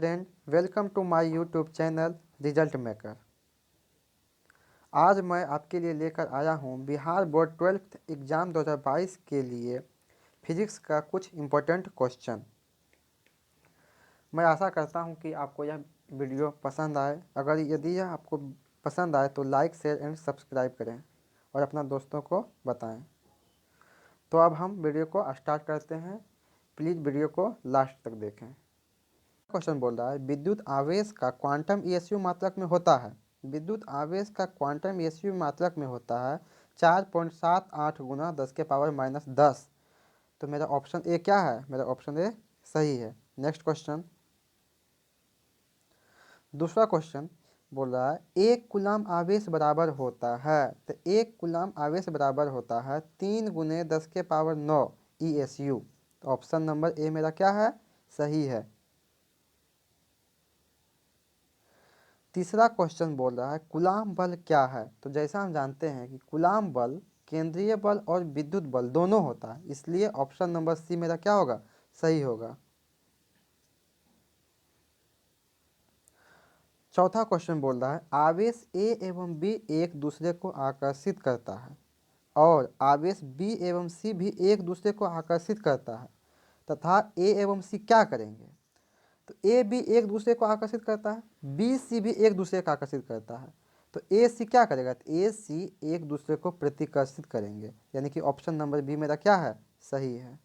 Friend, welcome to my YouTube channel result maker. आज मैं आपके लिए लेकर आया हूं बिहार बोर्ड 12th एग्ज़ाम 2022 के लिए फिजिक्स का कुछ इम्पोर्टेंट क्वेश्चन। मैं आशा करता हूं कि आपको यह वीडियो पसंद आए। अगर यदि यह आपको पसंद आए तो लाइक, शेयर एंड सब्सक्राइब करें और अपना दोस्तों को बताएं। तो अब हम वीडियो को स्टार्ट करते हैं। प्लीज़ वीडियो को लास्ट तक देखें। क्वेश्चन बोल रहा है विद्युत आवेश का क्वांटम ईएसयू मात्रक में होता है। विद्युत आवेश का क्वांटम ईएसयू मात्रक में होता है 4.78 गुना 10⁻⁻10। तो मेरा ऑप्शन ए क्या है? मेरा ऑप्शन ए सही है। नेक्स्ट क्वेश्चन, दूसरा क्वेश्चन बोल रहा है एक कूलम आवेश बराबर होता है। तो एक कूलम आवेश बराबर होता है 3 × 10⁻9 ईएसयू। तो ऑप्शन नंबर ए मेरा क्या है? सही है। तीसरा क्वेश्चन बोल रहा है कूलाम बल क्या है। तो जैसा हम जानते हैं कि कूलाम बल केंद्रीय बल और विद्युत बल दोनों होता है, इसलिए ऑप्शन नंबर सी मेरा क्या होगा? सही होगा। चौथा क्वेश्चन बोल रहा है आवेश ए एवं बी एक दूसरे को आकर्षित करता है और आवेश बी एवं सी भी एक दूसरे को आकर्षित करता है तथा ए एवं सी क्या करेंगे? तो ए बी एक दूसरे को आकर्षित करता है, बी सी भी एक दूसरे को आकर्षित करता है, तो ए सी क्या करेगा? तो ए सी एक दूसरे को प्रतिकर्षित करेंगे, यानी कि ऑप्शन नंबर बी मेरा क्या है? सही है।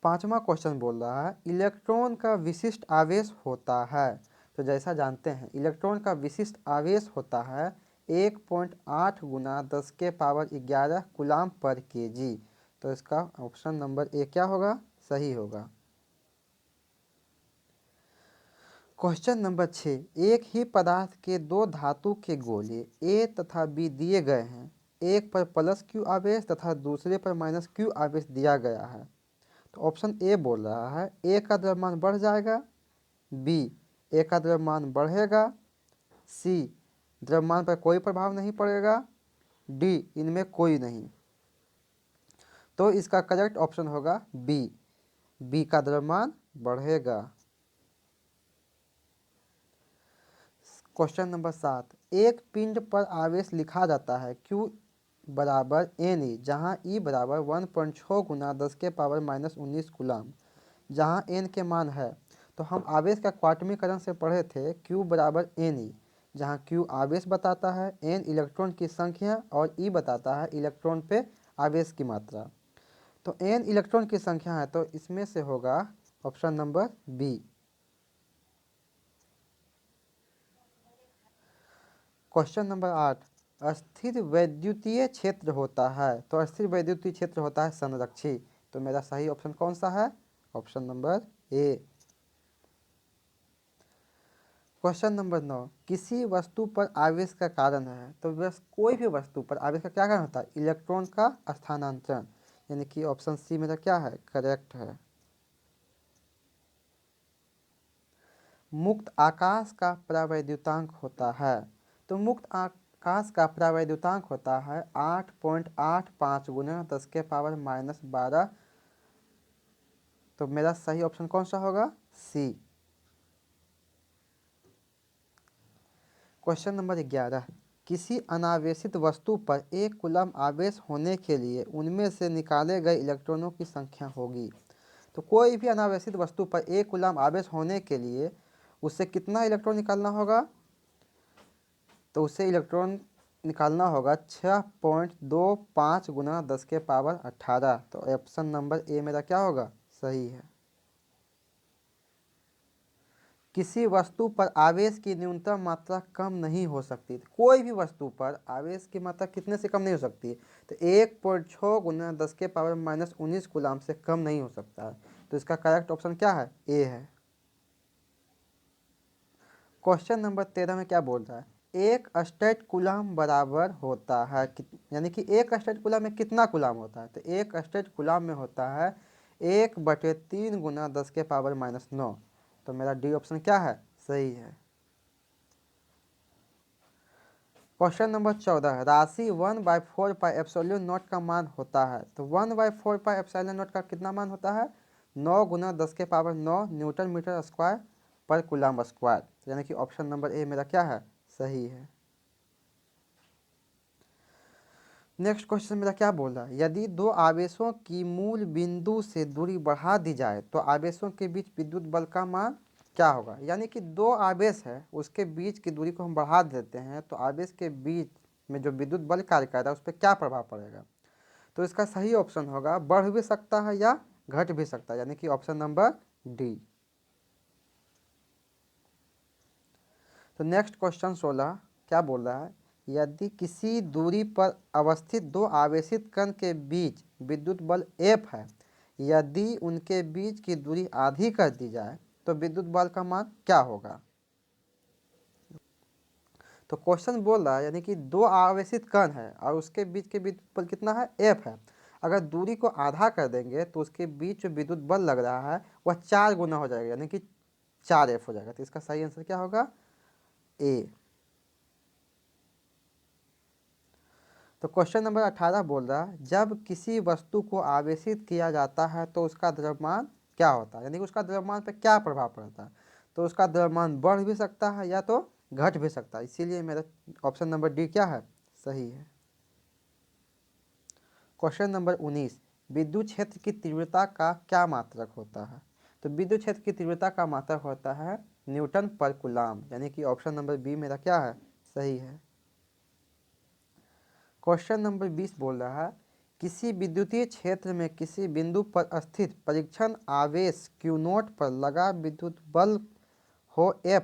पांचवा क्वेश्चन बोल रहा है इलेक्ट्रॉन का विशिष्ट आवेश होता है। तो जैसा जानते हैं इलेक्ट्रॉन का विशिष्ट आवेश होता है 1.8 गुना 10⁻11 कूलाम पर केजी। तो इसका ऑप्शन नंबर ए क्या होगा? सही होगा। क्वेश्चन नंबर 6, एक ही पदार्थ के दो धातु के गोले ए तथा बी दिए गए हैं। एक पर प्लस क्यू आवेश तथा दूसरे पर माइनस क्यू आवेश दिया गया है। तो ऑप्शन ए बोल रहा है ए का द्रव्यमान बढ़ जाएगा, बी ए का द्रव्यमान बढ़ेगा, सी द्रव्यमान पर कोई प्रभाव नहीं पड़ेगा, डी इनमें कोई नहीं। तो इसका करेक्ट ऑप्शन होगा बी का द्रव्यमान बढ़ेगा। क्वेश्चन नंबर 7, एक पिंड पर आवेश लिखा जाता है Q बराबर एन ई, जहाँ ई बराबर 1.6 गुना 10⁻⁻19 कूलाम, जहाँ एन के मान है। तो हम आवेश का क्वांटमीकरण से पढ़े थे Q बराबर एन ई, जहाँ Q आवेश बताता है, एन इलेक्ट्रॉन की संख्या और ई बताता है इलेक्ट्रॉन पे आवेश की मात्रा। तो एन इलेक्ट्रॉन की संख्या है, तो इसमें से होगा option number B. Question number 8, अस्थिर वैद्युतीय क्षेत्र होता है। तो अस्थिर वैद्युतीय क्षेत्र होता है संरक्षी। तो मेरा सही ऑप्शन कौन सा है? Option number A. Question number 9, किसी वस्तु पर आवेश का कारण है। तो बस कोई भी वस्तु पर आवेश का क्या कारण होता है? इलेक्ट्रॉन का स्थानांतरण, यानी कि ऑप्शन सी मेरा क्या है? करेक्ट है। मुक्त आकाश का परावैद्युतांक होता है। तो मुक्त आकाश का परावैद्युतांक होता है 8.85 गुना 10⁻⁻12। तो मेरा सही ऑप्शन कौन सा होगा? सी। क्वेश्चन नंबर 11, किसी अनावेशित वस्तु पर एक कूलम आवेश होने के लिए उनमें से निकाले गए इलेक्ट्रॉनों की संख्या होगी। तो कोई भी अनावेशित वस्तु पर एक कूलम आवेश होने के लिए उससे कितना इलेक्ट्रॉन निकालना होगा? तो उससे इलेक्ट्रॉन निकालना होगा 6.25 गुना 10⁻18। तो ऑप्शन नंबर ए मेरा क्या होगा? सही है। किसी वस्तु पर आवेश की न्यूनतम मात्रा कम नहीं हो सकती। कोई भी वस्तु पर आवेश की मात्रा कितने से कम नहीं हो सकती? तो 1.6 गुना 10⁻⁻19 कूलाम से कम नहीं हो सकता है। तो इसका करेक्ट ऑप्शन क्या है? ए है। क्वेश्चन नंबर 13 में क्या बोल रहा है? एक स्टेट कूलाम बराबर होता है, यानी कि एक स्टेट कूलाम में कितना कूलाम होता है? तो एक स्टेट कूलाम में होता है 1/3 गुना 10⁻⁻9। तो मेरा डी ऑप्शन क्या है? सही है। क्वेश्चन नंबर 14, राशि 1/4 पाई एप्सिलॉन नॉट का मान होता है। तो 1/4 पाई एप्सिलॉन नॉट का कितना मान होता है? 9 गुना 10 के पावर 9 न्यूटन मीटर स्क्वायर पर कूलम स्क्वायर, यानी कि ऑप्शन नंबर ए मेरा क्या है, सही है। नेक्स्ट क्वेश्चन मेरा क्या बोल रहा है, यदि दो आवेशों की मूल बिंदु से दूरी बढ़ा दी जाए तो आवेशों के बीच विद्युत बल का मान क्या होगा। यानी कि दो आवेश है उसके बीच की दूरी को हम बढ़ा देते हैं तो आवेश के बीच में जो विद्युत बल कार्य कर रहा है उस पर क्या प्रभाव पड़ेगा। तो इसका सही ऑप्शन होगा बढ़ भी सकता है या घट भी सकता है, यानी कि ऑप्शन नंबर डी। तो नेक्स्ट क्वेश्चन 16 क्या बोल रहा है, यदि किसी दूरी पर अवस्थित दो आवेशित कण के बीच विद्युत बल F है, यदि उनके बीच की दूरी आधी कर दी जाए तो विद्युत बल का मान क्या होगा। तो क्वेश्चन बोल रहा है यानी कि दो आवेशित कण है और उसके बीच के विद्युत बल कितना है, F है। अगर दूरी को आधा कर देंगे तो उसके बीच जो विद्युत बल लग रहा है वह 4 गुना हो जाएगा, यानी कि 4F हो जाएगा। तो इसका सही आंसर क्या होगा, ए। तो क्वेश्चन नंबर 18 बोल रहा है जब किसी वस्तु को आवेशित किया जाता है तो उसका द्रव्यमान क्या होता है, यानी कि उसका द्रव्यमान पर क्या प्रभाव पड़ता है। तो उसका द्रव्यमान बढ़ भी सकता है या तो घट भी सकता है, इसीलिए मेरा ऑप्शन नंबर डी क्या है, सही है। क्वेश्चन नंबर 19 विद्युत क्षेत्र की तीव्रता का क्या मात्रक होता है। तो विद्युत क्षेत्र की तीव्रता का मात्रक होता है न्यूटन पर कूलम, यानी कि ऑप्शन नंबर बी मेरा क्या है, सही है। क्वेश्चन नंबर 20 बोल रहा है किसी विद्युतीय क्षेत्र में किसी बिंदु पर स्थित परीक्षण आवेश Q नोट पर लगा विद्युत बल हो F,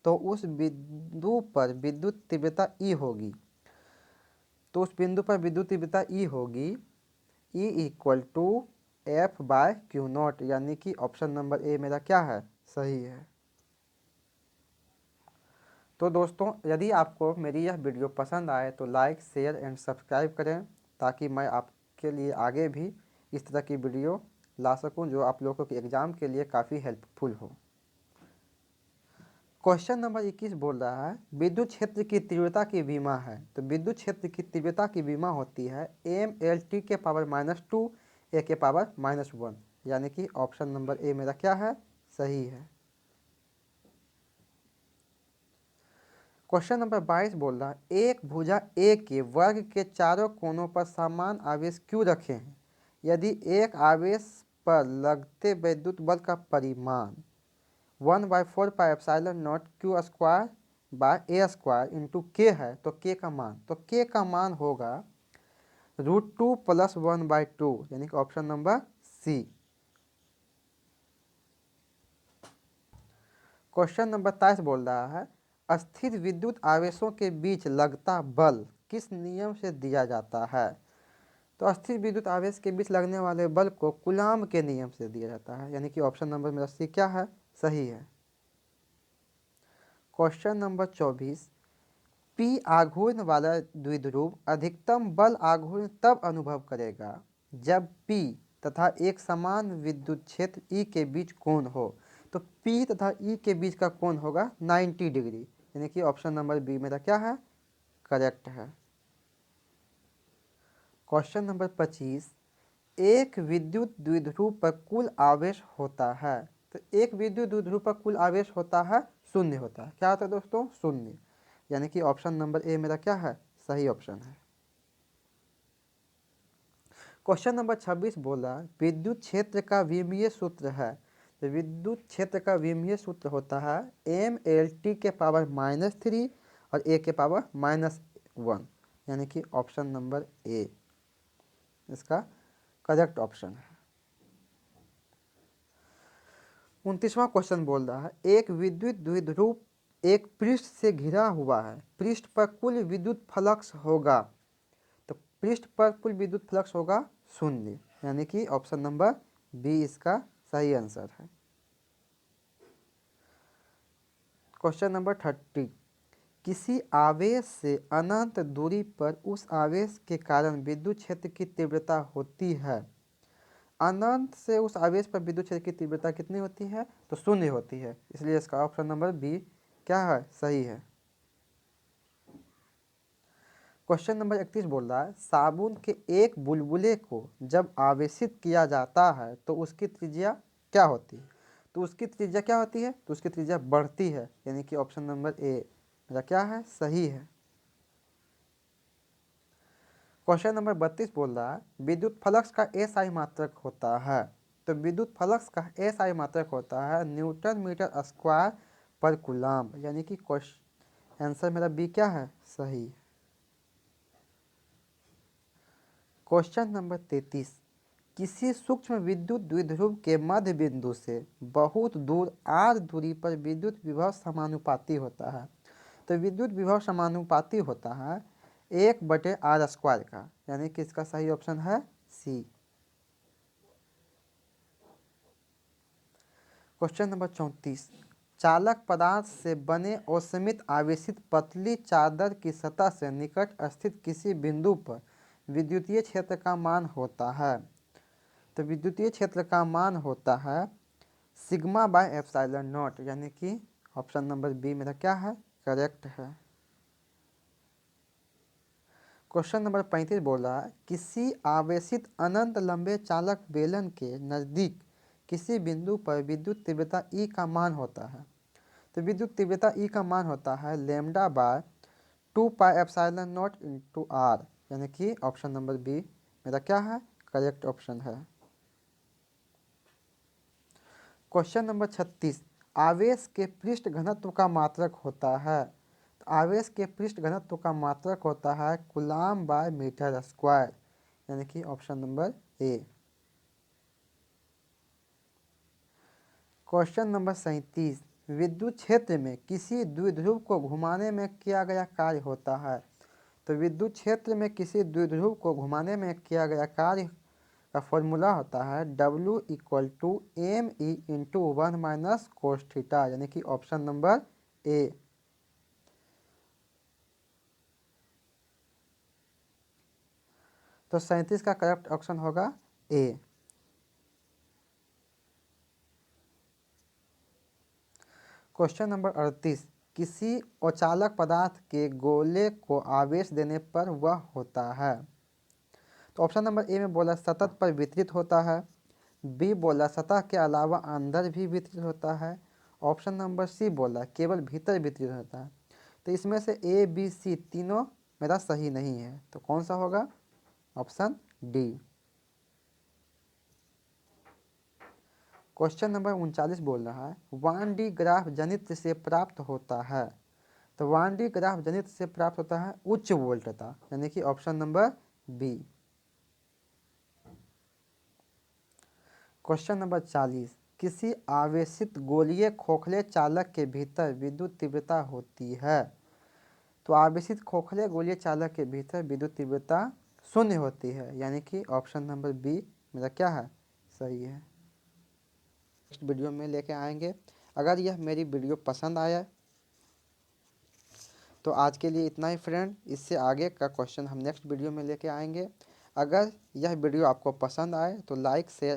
तो उस बिंदु पर विद्युत तीव्रता E होगी। तो उस बिंदु पर विद्युत तीव्रता E होगी E equal to F by Q naught, यानी कि ऑप्शन नंबर ए मेरा क्या है, सही है। तो दोस्तों यदि आपको मेरी यह वीडियो पसंद आए तो लाइक शेयर एंड सब्सक्राइब करें ताकि मैं आपके लिए आगे भी इस तरह की वीडियो ला सकूं जो आप लोगों के एग्ज़ाम के लिए काफ़ी हेल्पफुल हो। क्वेश्चन नंबर 21 बोल रहा है विद्युत क्षेत्र की तीव्रता की विमा है। तो विद्युत क्षेत्र की तीव्रता की विमा होती है MLT के पावर -2 A के पावर -1, यानी कि ऑप्शन नंबर ए मेरा क्या है, सही है। क्वेश्चन नंबर 22 बोल रहा है एक भुजा ए के वर्ग के चारों कोनों पर समान आवेश क्यों रखे हैं, यदि एक आवेश पर लगते विद्युत बल का परिमाण 1/4πε0 q square by a square into के है तो के का मान, तो के का मान होगा √2 + 1/2, यानी कि option number C. Question number 23 बोल रहा है स्थिर विद्युत आवेशों के बीच लगता बल किस नियम से दिया जाता है। तो स्थिर विद्युत आवेश के बीच लगने वाले बल को कूलॉम के नियम से दिया जाता है, यानी कि ऑप्शन नंबर मेरा सी क्या है, सही है। क्वेश्चन नंबर 24 पी आघूर्ण वाला द्विध्रुव अधिकतम बल आघूर्ण तब अनुभव करेगा जब P तथा एक समान विद्युत क्षेत्र E के बीच कोण हो। तो P तथा E के बीच का कोण होगा 90 डिग्री, यानी कि ऑप्शन नंबर बी मेरा क्या है, करेक्ट है। क्वेश्चन नंबर 25 एक विद्युत द्विध्रुव पर कुल आवेश होता है। तो एक विद्युत द्विध्रुव पर कुल आवेश होता है, शून्य होता है। क्या होता है दोस्तों, शून्य, यानी कि ऑप्शन नंबर ए मेरा क्या है, सही ऑप्शन है। क्वेश्चन नंबर 26 बोला विद्युत क्षेत्र का विमीय सूत्र है। तो विद्युत क्षेत्र का विमीय सूत्र होता है MLT के पावर -3 और A के पावर -1, यानी कि ऑप्शन नंबर ए इसका करेक्ट ऑप्शन है। 29वां क्वेश्चन बोल रहा है एक विद्युत द्विध्रुव एक पृष्ठ से घिरा हुआ है, पृष्ठ पर कुल विद्युत फ्लक्स होगा। तो पृष्ठ पर कुल विद्युत फ्लक्स होगा 0, यानी कि ऑप्शन नंबर बी इसका सही आंसर है। क्वेश्चन नंबर 30 किसी आवेश से अनंत दूरी पर उस आवेश के कारण विद्युत क्षेत्र की तीव्रता होती है। अनंत से उस आवेश पर विद्युत क्षेत्र की तीव्रता कितनी होती है, तो 0 होती है, इसलिए इसका ऑप्शन नंबर बी क्या है, सही है। क्वेश्चन नंबर 31 बोल रहा है साबुन के एक बुलबुले को जब आवेशित किया जाता है तो उसकी त्रिज्या क्या होती है? तो उसकी त्रिज्या क्या होती है? तो उसकी त्रिज्या बढ़ती है, यानी कि ऑप्शन नंबर ए मेरा क्या है? सही है। क्वेश्चन नंबर 32 बोल रहा है विद्युत फ्लक्स का एसआई मात्रक होता है। तो विद्युत फ्लक्स का एसआई मात्रक होता है न्यूटन मीटर स्क्वायर पर कूलम्ब, यानी कि क्वेश्चन आंसर मेरा बी क्या है? सही। क्वेश्चन नंबर 33 किसी सूक्ष्म विद्युत द्विध्रुव के मध्य बिंदु से बहुत दूर आर दूरी पर विद्युत विभव समानुपाती होता है। तो विद्युत विभव समानुपाती होता है 1/r² का, यानी कि इसका सही ऑप्शन है सी। क्वेश्चन नंबर 34 चालक पदार्थ से बने और सीमित आवेशित पतली चादर की सतह से निकट स्थित किसी बिंदु पर विद्युतीय क्षेत्र का मान होता है। तो विद्युतीय क्षेत्र का मान होता है σ/ε0, यानी कि ऑप्शन नंबर बी मेरा क्या है? करेक्ट है। क्वेश्चन नंबर 35 बोल रहा है किसी आवेशित अनंत लंबे चालक बेलन के नज़दीक किसी बिंदु पर विद्युत तीव्रता ई का मान होता है। तो विद्युत तीव्रता ई का मान होता है λ/2πε0 r, यानी कि ऑप्शन नंबर बी मेरा क्या है? करेक्ट ऑप्शन है। क्वेश्चन नंबर 36 आवेश के पृष्ठ घनत्व का मात्रक होता है। तो आवेश के पृष्ठ घनत्व का मात्रक होता है कूलाम/मीटर², यानी कि option number A. Question number 37 विद्युत क्षेत्र में किसी द्विध्रुव को घुमाने में किया गया कार्य होता है। तो विद्युत क्षेत्र में किसी द्विध्रुव को घुमाने में किया गया कार्य का फॉर्मूला होता है W = me × 1 - cos θ, यानी कि ऑप्शन नंबर ए। तो 37 का करेक्ट ऑप्शन होगा ए। क्वेश्चन नंबर 38 किसी अचालक पदार्थ के गोले को आवेश देने पर वह होता है। तो ऑप्शन नंबर ए में बोला सतह पर वितरित होता है, बी बोला सतह के अलावा अंदर भी वितरित होता है, ऑप्शन नंबर सी बोला केवल भीतर वितरित होता है। तो इसमें से ए बी सी तीनों मेरा सही नहीं है, तो कौन सा होगा? Option D. क्वेश्चन नंबर 39 बोल रहा है 1D ग्राफ जनित्र से प्राप्त होता है। तो 1D ग्राफ जनित्र से प्राप्त होता है उच्च वोल्टता, यानी कि option number B. Question number 40 किसी आवेशित गोलीय खोखले चालक के भीतर विद्युत तीव्रता होती है। तो आवेशित खोखले गोलीय चालक के भीतर विद्युत तीव्रता 0 होती है, यानी कि ऑप्शन नंबर बी मेरा क्या है? सही है। नेक्स्ट वीडियो में लेके आएंगे। अगर यह मेरी वीडियो पसंद आया तो आज के लिए इतना ही फ्रेंड, इससे आगे का क्वेश्चन हम नेक्स्ट वीडियो में लेके आएंगे। अगर यह वीडियो आपको पसंद आए तो लाइक शेयर